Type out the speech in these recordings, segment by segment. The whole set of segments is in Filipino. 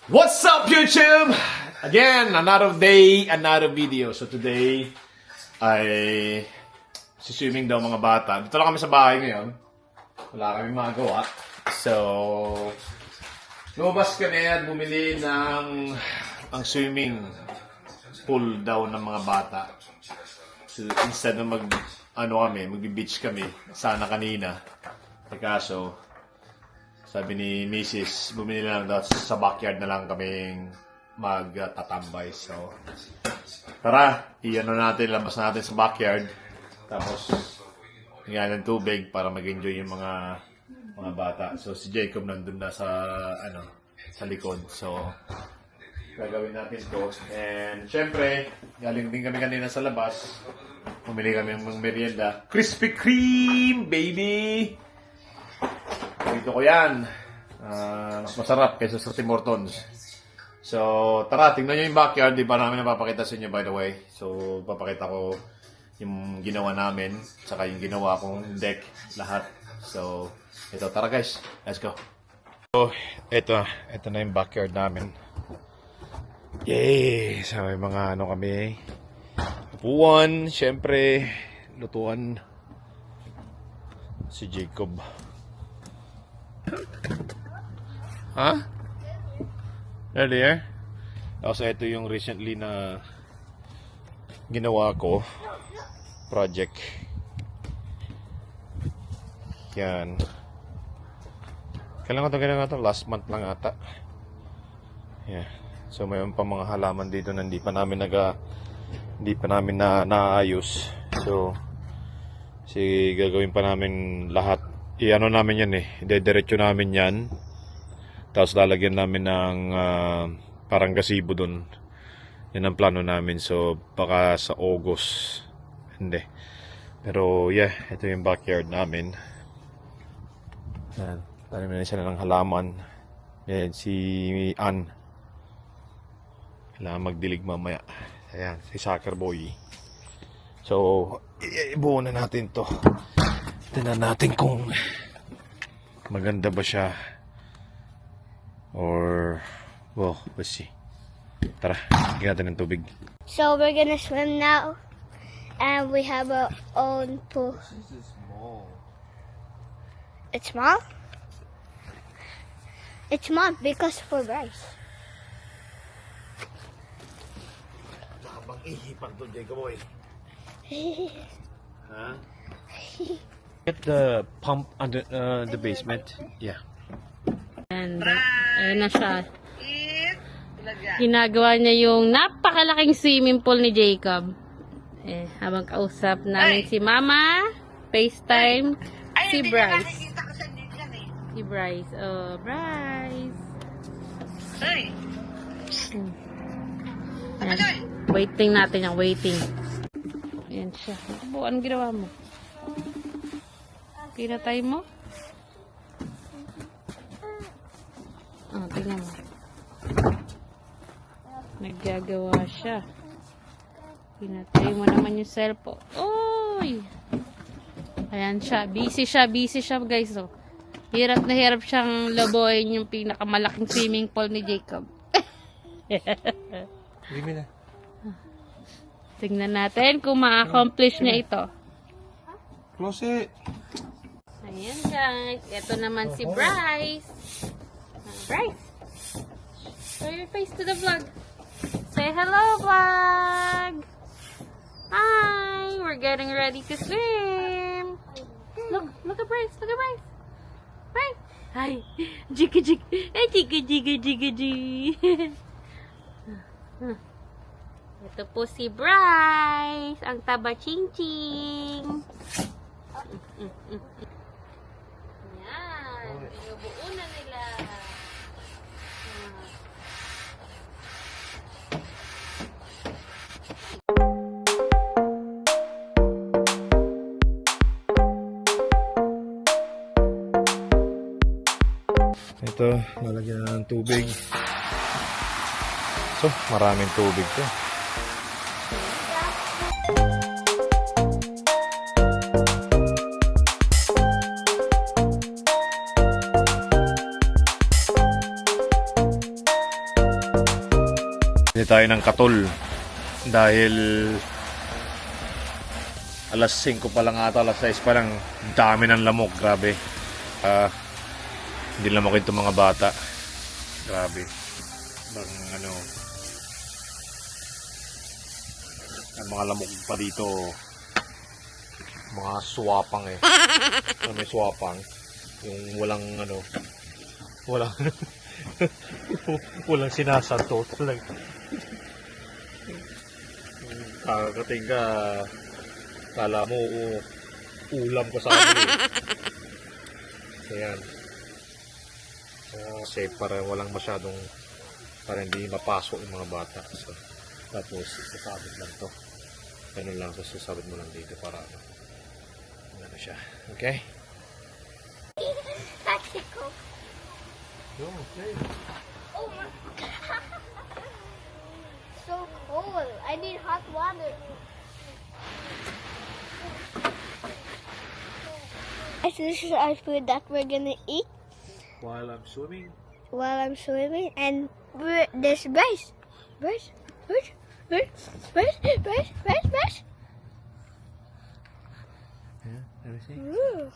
What's up, YouTube? Again, another day, another video. So today, ay swimming daw mga bata. Dito lang kami sa bahay ngayon. Wala kami magawa. So, lumabas kami at bumili ng ang swimming pool daw ng mga bata. So, instead na magbe-beach kami, sana kanina. Kaso, sabi ni Mrs., bumili na lang daw sa backyard na lang kaming magtatambay. So, tara, labas natin sa backyard. Tapos, ng tubig para mag-enjoy yung mga bata. So, si Jacob nandun na sa likod. So, gagawin natin to. And, syempre, galing din kami kanina sa labas. Bumili kami ng merienda. Krispy Kreme, baby! Dito ko yan. Mas masarap kaysa sa Tim Hortons. So, tara, tingnan nyo yung backyard. Di pa namin napapakita sa inyo, by the way. So, papakita ko yung ginawa namin. Saka yung ginawa kong deck. Lahat. So, ito. Tara guys. Let's go. So, ito na yung backyard namin. Yay! So, may mga kami. Upuan. Siyempre, lutuan. Si Jacob. Ha? Earlier? Tapos ito yung recently na ginawa ko project. Yan. Kailan ko ito ginawa ito? Last month lang ata. Yeah. So mayroon pa mga halaman dito na hindi pa namin naayos. So gagawin pa namin lahat. I-ano namin yan Idediretso namin yan. Tapos lalagyan namin ng parang gazebo dun. Yan ang plano namin. So baka sa August. Hindi. Pero yeah, ito yung backyard namin. Yan. Tanim na siya ng halaman. Yan, si Ann. Kailangan magdilig mamaya. Ayan, si Soccer Boy. So, ibuo na natin to. Tignan natin kung maganda ba siya. Or, well, let's see. Tara, bigyan natin ng tubig. So we're gonna swim now, and we have our own pool. This is small. It's small? It's small because for rice. Habang ihipan to, Jacob boy. Huh? Get the pump under the basement. Yeah. And ayun na siya. Ginagawa niya yung napakalaking swimming pool ni Jacob. Habang kausap namin si Mama, FaceTime, si Bryce. Si Bryce. Oh, Bryce. Ayan. Waiting natin yung waiting. Ayan siya. Anong ginawa mo? Pinatay mo? Tingnan mo. Naggagawa siya. Pinatay mo naman yung cellphone. Uy! Ayan siya. Busy siya guys. So, hirap na hirap siyang laboyin yung pinakamalaking swimming pool ni Jacob. Give na. Tingnan natin kung ma-accomplish niya ito. Close it. Ayan guys. Ito naman si Bryce. Bryce. Show your face to the vlog. Say hello, vlog. Hi. We're getting ready to swim. Look at Bryce. Look at Bryce. Bryce. Hi. Jigga jig. Jigga jigga jigga jig. Ito po si Bryce. Ang taba ching ching. Yan. Binubuo na nila. Ito, lalagyan na ng tubig. So, maraming tubig to. Hindi tayo ng katol dahil alas 5 pa lang ata, alas 6 pa lang, dami ng lamok, grabe. Hindi lamok ito mga bata. Grabe. Bang ano, ang mga lamok pa dito, mga swapang eh. May swapang, yung walang ano, walang walang sinasantot. Walang kakakating ka, kala mo ulam ko sa amin eh. Ayan. Safe para walang masyadong, para hindi mapasok yung mga bata. So, tapos sasabit lang to. Ganun lang, so sasabit mo lang dito para ano siya. Okay? Mexico. Okay. Oh my god. So cold. I need hot water. This is our food that we're gonna eat While I'm swimming. while I'm swimming, and there's rice. Rice. Rice. Rice. Rice. Rice. Rice. Rice. Yeah, everything. Ooh.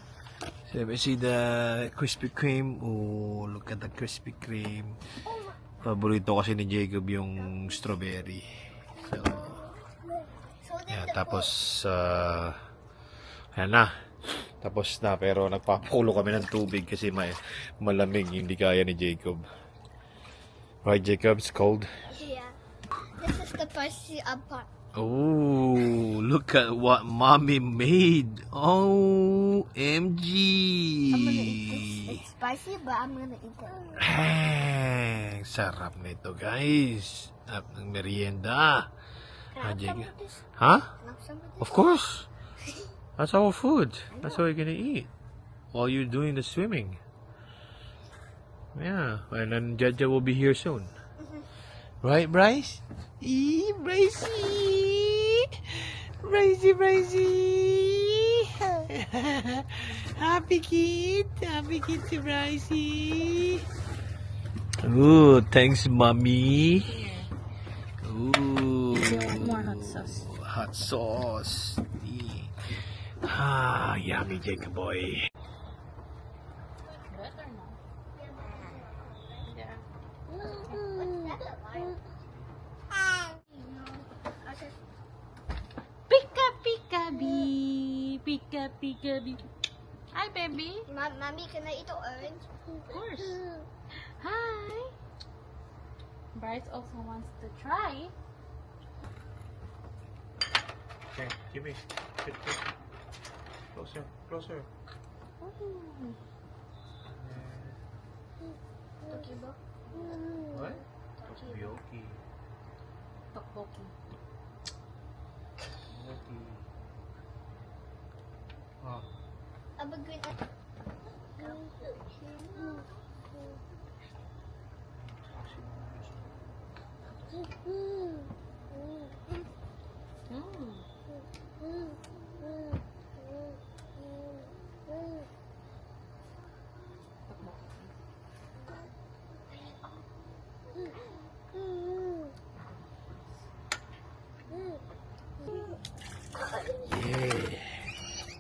So let me see the Krispy Kreme. Oh, look at the Krispy Kreme. Paborito kasi ni Jacob yung strawberry. So, So yeah, there's the tapos, ayan na. Tapos na, pero nagpapakulo kami ng tubig kasi malamig, hindi kaya ni Jacob. Right, Jacob? It's cold. Yeah. This is the spicy part. Oh, look at what mommy made. OMG. I'm gonna eat this. It's spicy, but I'm gonna eat it. Sarap nito, guys. Sarap ng merienda. Can I have some Jacob. of this? Huh? Can I have some of this? Of course. That's our food. That's what we're gonna eat while you're doing the swimming. Yeah, and then Jaja will be here soon. Right, Bryce? Brycey! Brycey! Happy kid si Brycey. Ooh, thanks, mommy. Ooh, More hot sauce. hot sauce. Yummy, Jacob boy. Better now. Yeah. Pika pika bee. Pika pika bee. Hi, baby. Mommy, can I eat the orange? Of course. Hi. Bryce also wants to try. Okay, give me. Closer, closer. Okay, ba? What? Tteokbokki. Tteokbokki. Oh. Abag green. Yeah.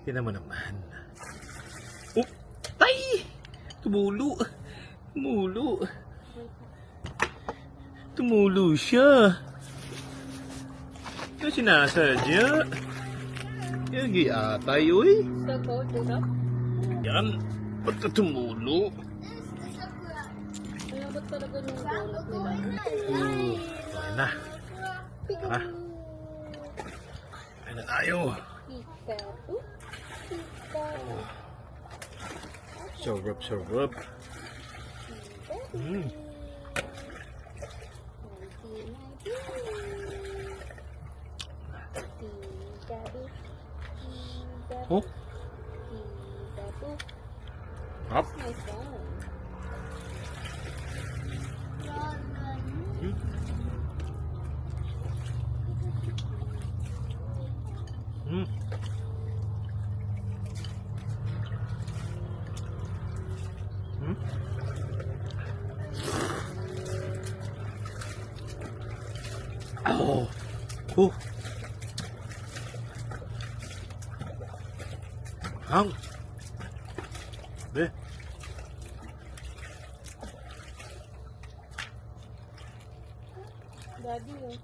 Tignan mo naman. Oh! Tay! Tumulo! Tumulo! Tumulo siya! Ano sinasadya? Yan, giatay, uy! So cold, diba? Yan! Ba't ka tumulo? Kaya ba't talaga nung donut nila? Ayan na. Tara. Ayan na tayo. Pika. Pika. Sarap, sarap. Mm. Oh, up. My phone. Mm. Mm. Oh. Oh. Hang. Be. Daddy, oh.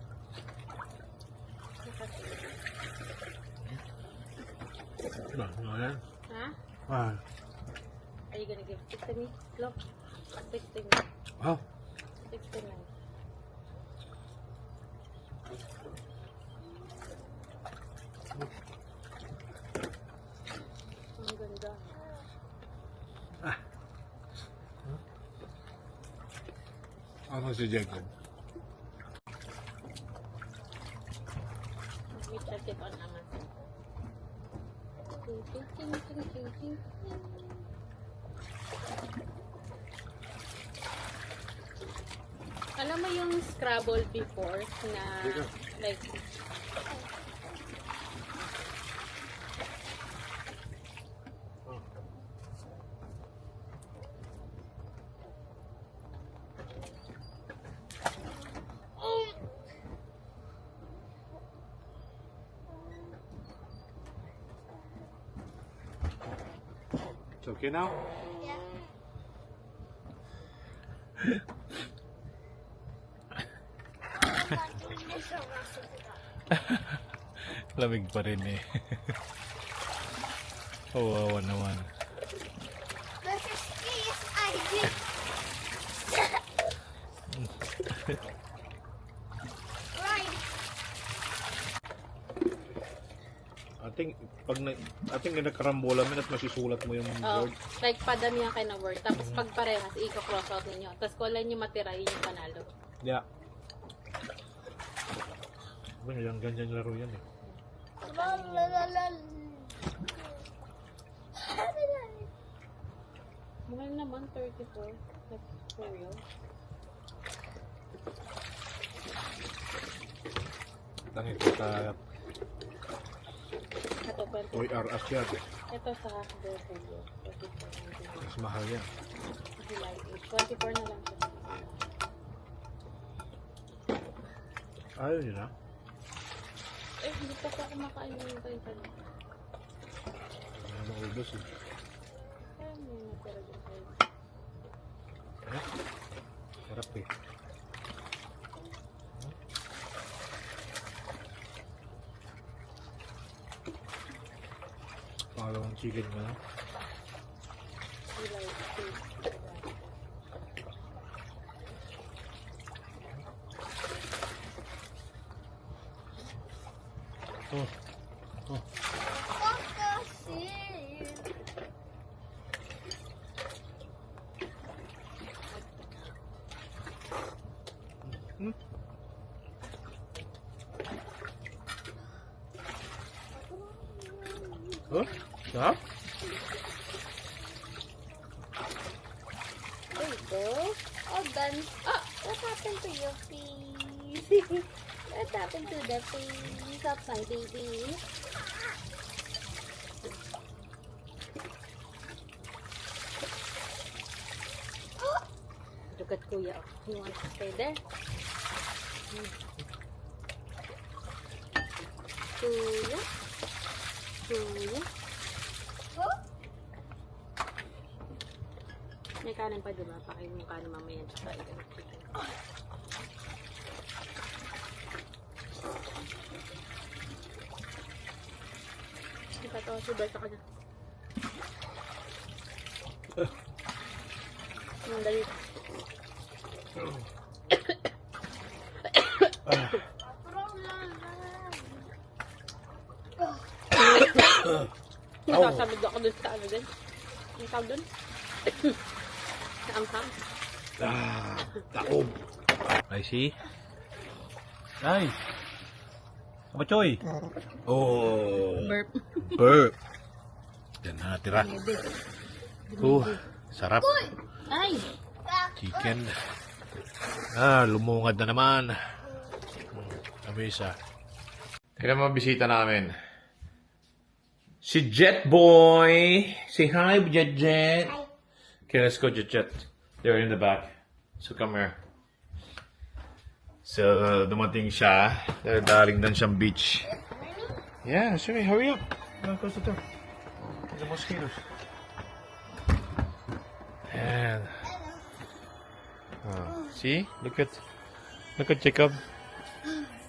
Ano yan? Ha? Ah. Are you gonna give it to me? Look. 69. Wow. 69. Ang ganda. Ano si Jacob? Let me check it on Amazon. Ting, ting, ting, ting, ting, ting. Alam mo yung Scrabble before na like It's okay now? Yeah. Lamig pa rin eh. Kawawa naman. This is Keith. I did. Right. Ating nagkarambola man at masisulat mo yung oh, word. like padamihan kayo ng word. Tapos pag parehas, i-cross out ninyo. Tapos kung alin yung matira, yun yung panalo. Yeah. Ganyan laro yan eh. Mahal naman, 34. Like, for real. Tangi ko sa Ito, Toy R Us yan. ito sa Hakbo for you. 24. Mas mahal yan. July 8. 24 na lang siya. Ayaw yun ha? Eh, hindi pa ako kumakain ng tayo pa. Ayaw maubos eh. Ay, may natira din tayo. Eh? Sarap eh. Pangalawang chicken ko na. July 8. Oh. Oh. Hmm? Oh? Sarap? There you go. All done. Oh, what happened to your face? What happened to the face of my baby? Look at Kuya. He wants to stay there. Kuya. Kuya. Oh? May kanin pa, diba? Pakain mo kanin mamaya. Tsaka ito. Ipatawa si Bert ako na. Ang dali. Nasasamid ako dun sa ano dun. Ang tawag dun? Naamsam. Taob. I see. Ay. Kabachoy. Oh. Burp. Burp. Yan na natira. Sarap. Ay! Chicken. Lumungad na naman. Kami isa. Tignan mo bisita namin. Si Jet Boy. Say hi, Jet Jet. Okay, let's go, Jet Jet. They're in the back. So come here. So, dumating siya. Daling dan siyang beach. Yeah, sorry, hurry up. Don't close the door. The mosquitoes. And see, look at Jacob.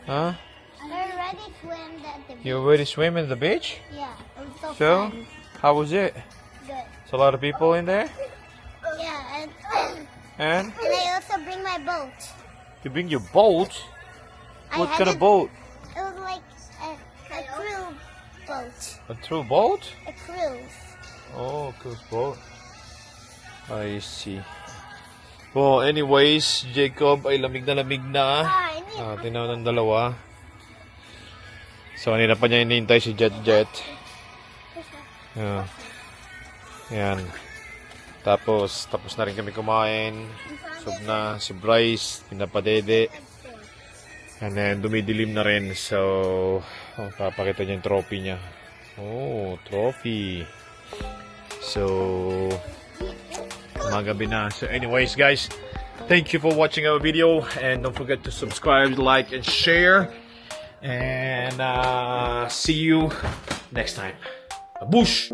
Huh? I already swam at the beach. You already swim in the beach? Yeah, it was so, So, fun. how was it? Good. There's a lot of people in there. Yeah, And and I also bring my boat. you bring your boat. I What had kind of a- boat? It was like a crew boat. A true boat? A cruise. Oh, cruise boat. I see. Well, anyways, Jacob ay lamig na. I need Tingnan ng dalawa. So, kanina pa niya hinihintay si Jet. Yeah. Yan. Tapos na rin kami kumain. Sub na si Bryce, pinapadede. And then, dumidilim na rin. So, papakita niya yung trophy niya. Oh, trophy. So, magabi na. So, anyways, guys, thank you for watching our video. And don't forget to subscribe, like, and share. And see you next time. Boosh!